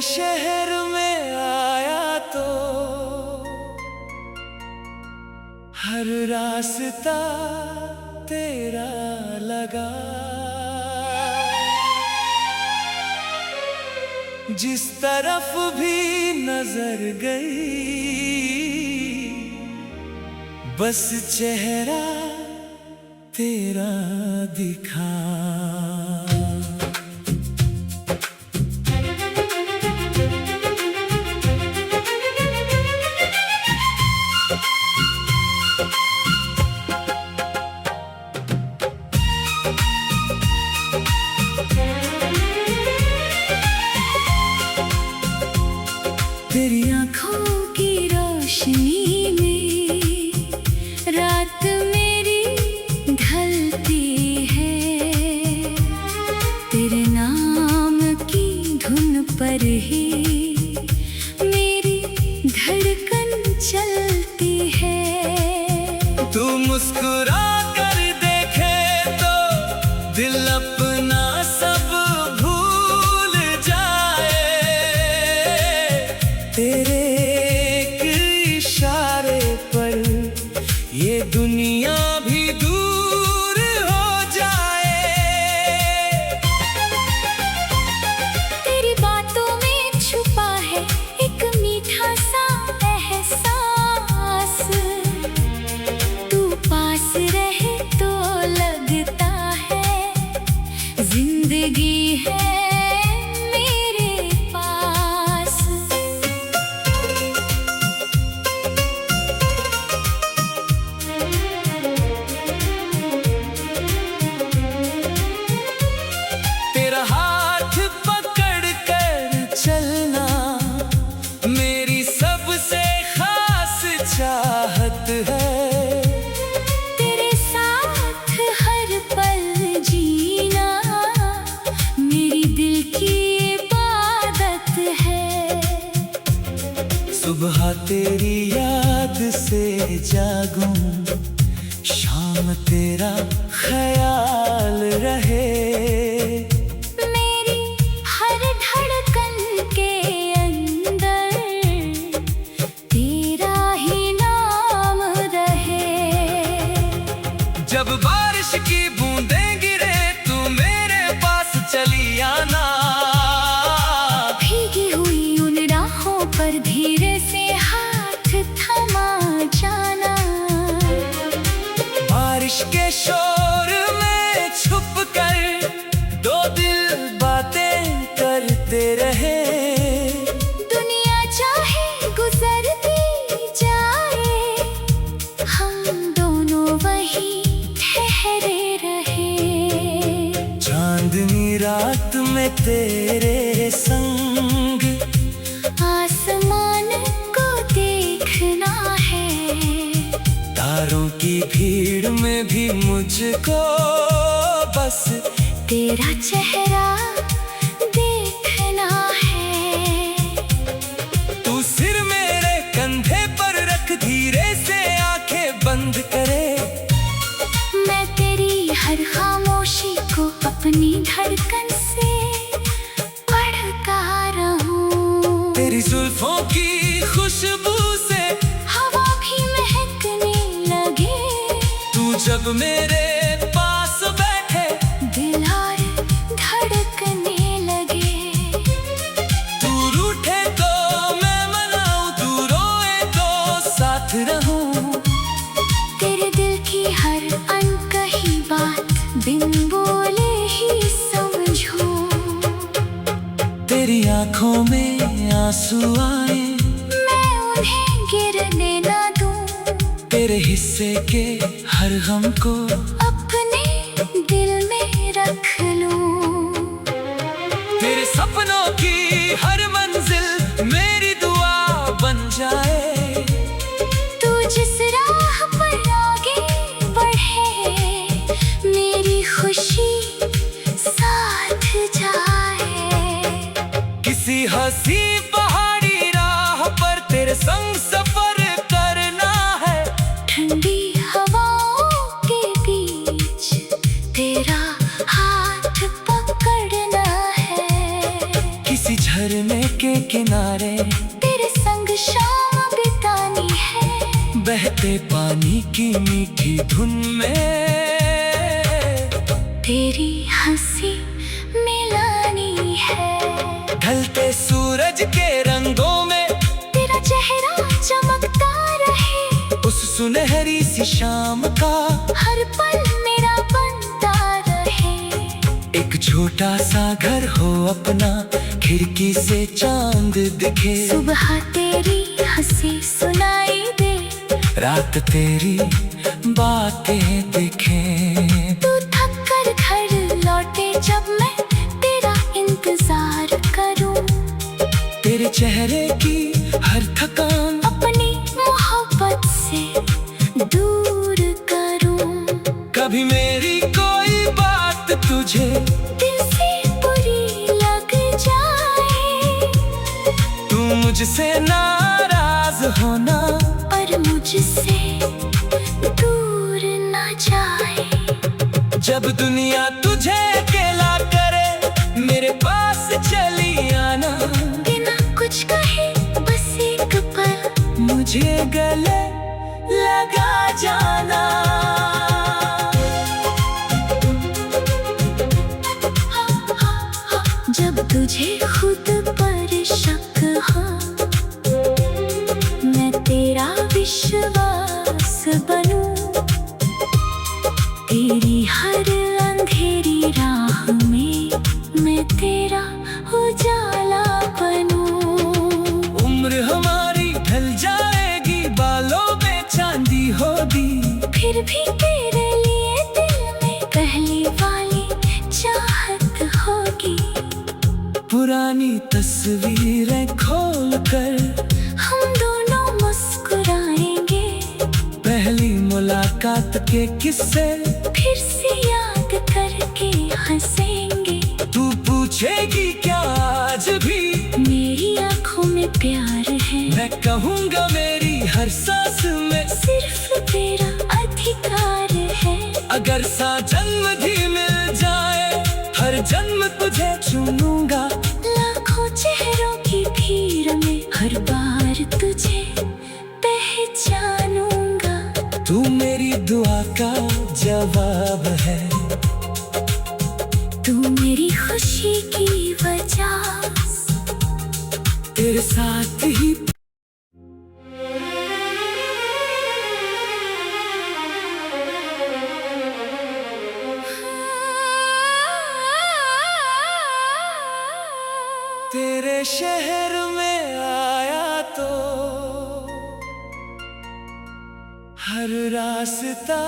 शहर में आया तो हर रास्ता तेरा लगा। जिस तरफ भी नजर गई बस चेहरा तेरा दिखा। तेरी आँखों की रोशनी में रात मेरी ढलती है। तेरे नाम की धुन पर ही मेरी धड़कन चलती है। तू मुस्कुरा कर देखे तो दिल अपना सब भूल जाए। तेरे एक इशारे पर ये दुनिया भी दूर हो जाए। तेरी बातों में छुपा है एक मीठा सा एहसास। तू पास रहे तो लगता है जिंदगी है मेरे पास। तेरा हाथ पकड़ कर चलना मेरी सबसे खास चाहत है। तेरे साथ हर पल जीना मेरी दिल की इबादत है। सुबह तेरी याद से जागूं, शाम तेरा ख्याल रहे। मेरी हर धड़कन के अंदर तेरा ही नाम रहे। जब बारिश की बूंदें गिरे तू मेरे पास चली आना। भीगी हुई उन राहों पर धीरे से हाथ थमा जाना। बारिश के शोर में छुप कर दो दिल बातें करते रहे। दुनिया चाहे गुजरती जाए हम दोनों वहीं ठहरे रहे। चांदनी रात में तेरे संग आसमान को देखना है। तारों की भीड़ में भी मुझको बस तेरा चेहरा देखना है। तू सिर मेरे कंधे पर रख धीरे से आंखें बंद करे। मैं तेरी हर खामोशी को अपनी धड़कन से पढ़ता रहूं। तेरी जुल्फों की खुशबू से हवा भी महकने लगे। तू जब मेरे पास बैठे दिल और धड़कने लगे। तू रूठे तो मैं मनाऊं, तू रोए तो साथ रहूं। तेरे दिल की हर अनकही बात बिन बोले ही समझूं। तेरी आंखों में आंसू आए मैं उन्हें गिरने ना दूं। तेरे हिस्से के हर गम को अपने दिल में रख लूं। तेरे सपनों की हर मंजिल मेरी दुआ बन जाए। तू जिस राह पर आगे बढ़े मेरी खुशी साथ जाए। किसी हंसी पहाड़ी राह पर तेरे संग सफर करना है। ठंडी हवाओं के बीच तेरा हाथ पकड़ना है। झरने के शाम बितानी है, बहते पानी की मीठी धुन में तेरी हंसी मिलानी है। ढलते सूरज के रंगों में तेरा चेहरा चमकता रहे, उस सुनहरी सी शाम का हर पल मेरा बनता रहे। एक छोटा सा घर हो अपना, खिड़की से चांद दिखे। सुबह तेरी हंसी सुनाई दे, रात तेरी बातें दिखे। तू थक कर घर लौटे जब मैं तेरा इंतजार करूं, तेरे चेहरे की हर थकान अपनी मोहब्बत से दूर करूं। कभी मेरी कोई बात तुझे दिल से बुरी लग जाए, तू मुझसे नाराज होना, पर मुझसे दूर न जाए। जब दुनिया तुझे अकेला करे, मेरे पास चली आना। बिना कुछ कहे बस एक पल मुझे गले लगा जाना। जब तुझे खुद पर शक हो, मैं तेरा विश्वास बनूं, तेरी हर अंधेरी राह में मैं तेरा उजाला बनूं। उम्र हमारी ढल जाएगी, बालों में चांदी होगी, फिर भी तेरे लिए दिल में पहली वाली चाहत होगी। पुरानी तस्वीरें खोल कर हम दोनों मुस्कुराएंगे, पहली मुलाकात के किस्से फिर से याद करके हंसेंगे। तू पूछेगी क्या आज भी, मेरी आँखों में प्यार है, मैं कहूँगा मेरी हर सांस में सिर्फ तेरा अधिकार है। अगर सा जन्म भी मिल जाए, हर जन्म तुझे चुनूंगा। लाखों चेहरों की भीड़ में हर बार तुझे पहचानूंगा। तू मेरी दुआ का जवाब है, तू मेरी खुशी की वजह, तेरे साथ ही तेरे शहर में आया तो हर रास्ता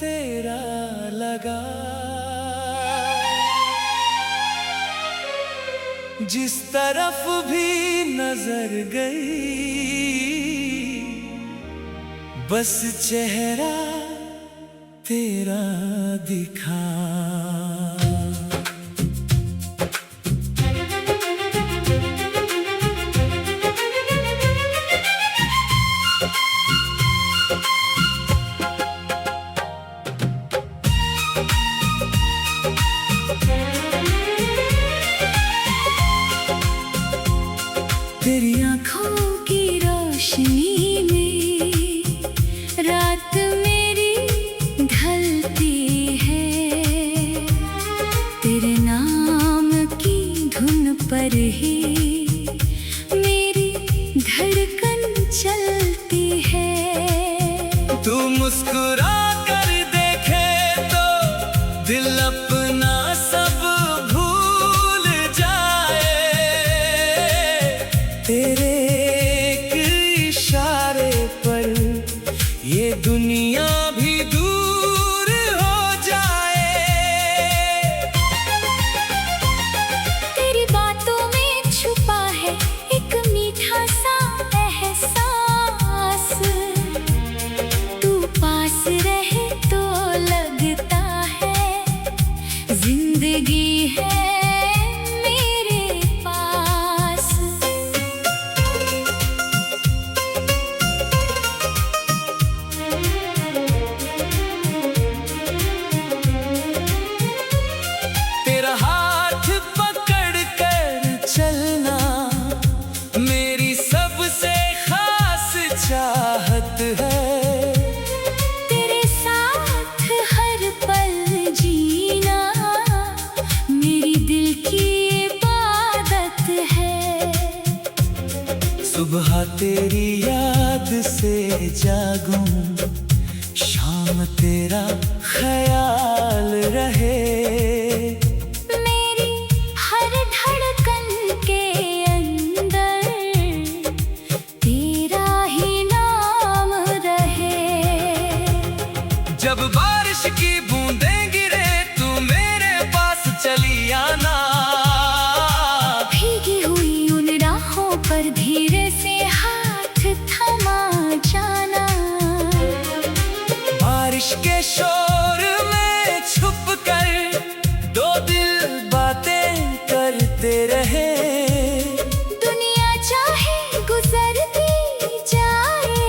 तेरा लगा। जिस तरफ भी नजर गई, बस चेहरा तेरा दिखा। तेरी आँखों की रोशनी में रात मेरी ढलती है, तेरे नाम की धुन पर ही मेरी धड़कन चलती है। तू मुस्कुरा कर देखे तो दिल अपना सब भूल जाए, तेरे एक इशारे पर ये दुनिया भी दूर हो जाए। तेरी बातों में छुपा है एक मीठा सा एहसास, तू पास रह सुबह तेरी याद से जागूं, शाम तेरा ख्याल रहे। मेरी हर धड़कन के अंदर तेरा ही नाम रहे। जब बारिश की बूंदें गिरे तू मेरे पास चली आना, भीगी हुई उन राहों पर धीरे से हाथ थमा जाना। बारिश के शोर में छुप कर दो दिल बातें करते रहे। दुनिया चाहे गुजरती जाए,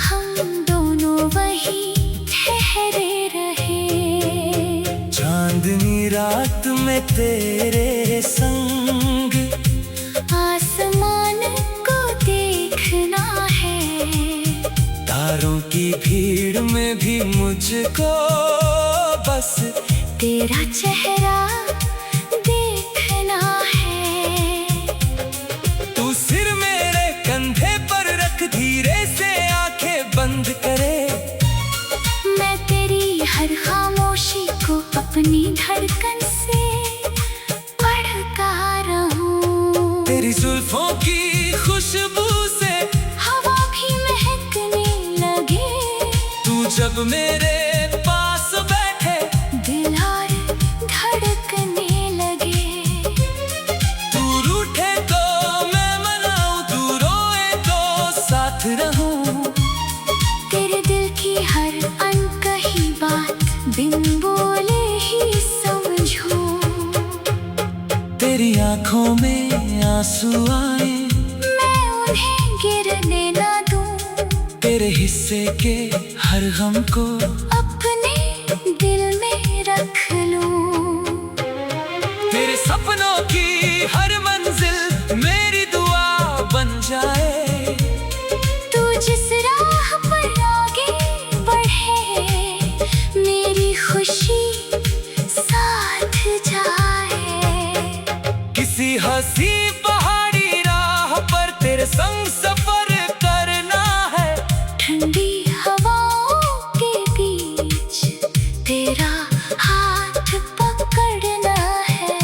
हम दोनों वहीं ठहरे रहे। चांदनी रात में तेरे संग आसमान को देखना है, तारों की भीड़ में भी मुझको बस तेरा चेहरा देखना है। तू सिर मेरे कंधे पर रख, धीरे से आंखें बंद करे। मैं तेरी हर खामोशी को अपनी धड़कन से पढ़ता रहूं। तेरी जुल्फों की खुशबू से हवा भी महकने लगे। तू जब मेरे पास बैठे दिल और धड़कने लगे। तू रूठे तो मैं मनाऊं, तू रोए तो साथ रहूं। तेरे दिल की हर अनकही बात बिन बोले ही समझूं। तेरी आंखों में आंसू आए, मैं उन्हें गिरने ना दूं। तेरे हिस्से के हर गम को अपने दिल में रख लूं। तेरे सपनों की हर मंजिल मेरी दुआ बन जाए। तू जिस राह पर आगे बढ़े, मेरी खुशी साथ जाए। किसी हंसी पहाड़ी राह पर तेरे संग सफर करना है। ठंडी हवाओं के बीच तेरा हाथ पकड़ना है।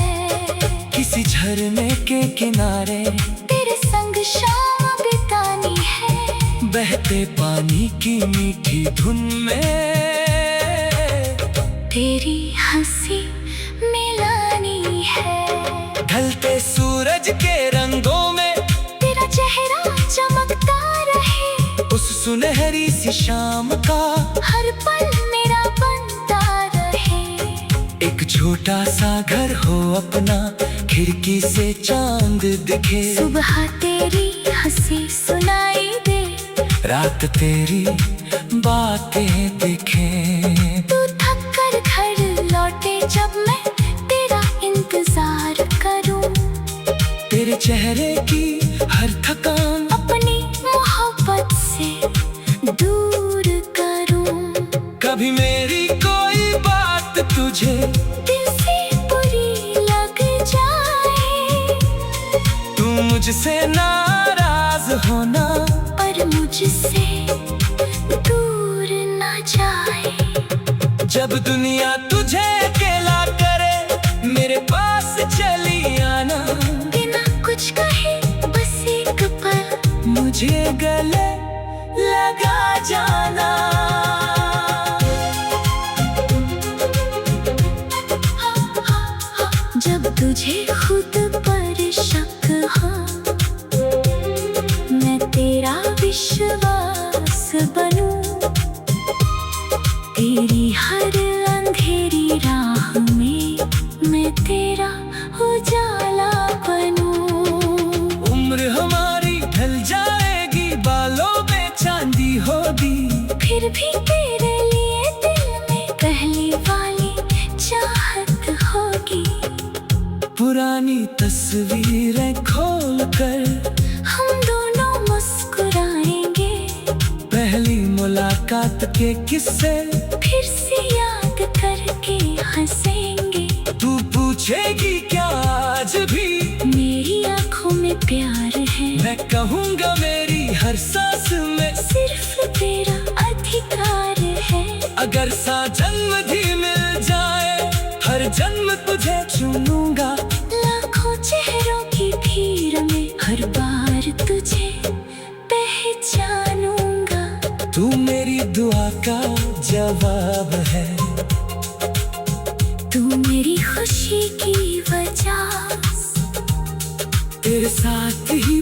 किसी झरने के किनारे तेरे संग शाम बितानी है। बहते पानी की मीठी धुन में तेरी हंसी मिलानी है। ढलते सूरज के रंगों में तेरा चेहरा चमकता रहे। उस सुनहरी सी शाम का हर पल मेरा बनता रहे। एक छोटा सा घर हो अपना, खिड़की से चांद दिखे। सुबह तेरी हंसी सुनाई दे, रात तेरी बातें दिखे। तू थक कर घर लौटे जब मैं तेरा इंतजार करूं। तेरे चेहरे की हर थकान अपनी मोहब्बत से दूर करूं। कभी मेरी कोई बात तुझे दिल से बुरी लग जाए, तू मुझसे नाराज होना, पर मुझसे दूर न जाए। जब दुनिया तुझे अकेला करे मेरे पास चली आना। बिना कुछ कहे बस एक पल मुझे गले लगा जाना। जब तुझे खुद पर शक हो, मैं तेरा विश्वास बनूं। तेरी हर अंधेरी राह में मैं तेरा उजाला बनूं। उम्र हमारी ढल जाएगी, बालों में चांदी होगी। फिर भी तेरे लिए दिल में पहली वाली चाहत होगी। पुरानी तस्वीरें खोल कर हम दोनों मुस्कुराएंगे। पहली मुलाकात के किस्से फिर से याद करके हंसेंगे। तू पूछेगी क्या आज भी मेरी आंखों में प्यार है, मैं कहूँगा मेरी हर सांस में सिर्फ तेरा अधिकार है। अगर सा जन्म भी मिल जाए हर जन्म तुझे चुनूंगा। लाखों चेहरों की भीड़ में हर बार तुझे पहचानूंगा। तू मेरी दुआ का जवाब है, तू मेरी खुशी की वजह, तेरे साथ ही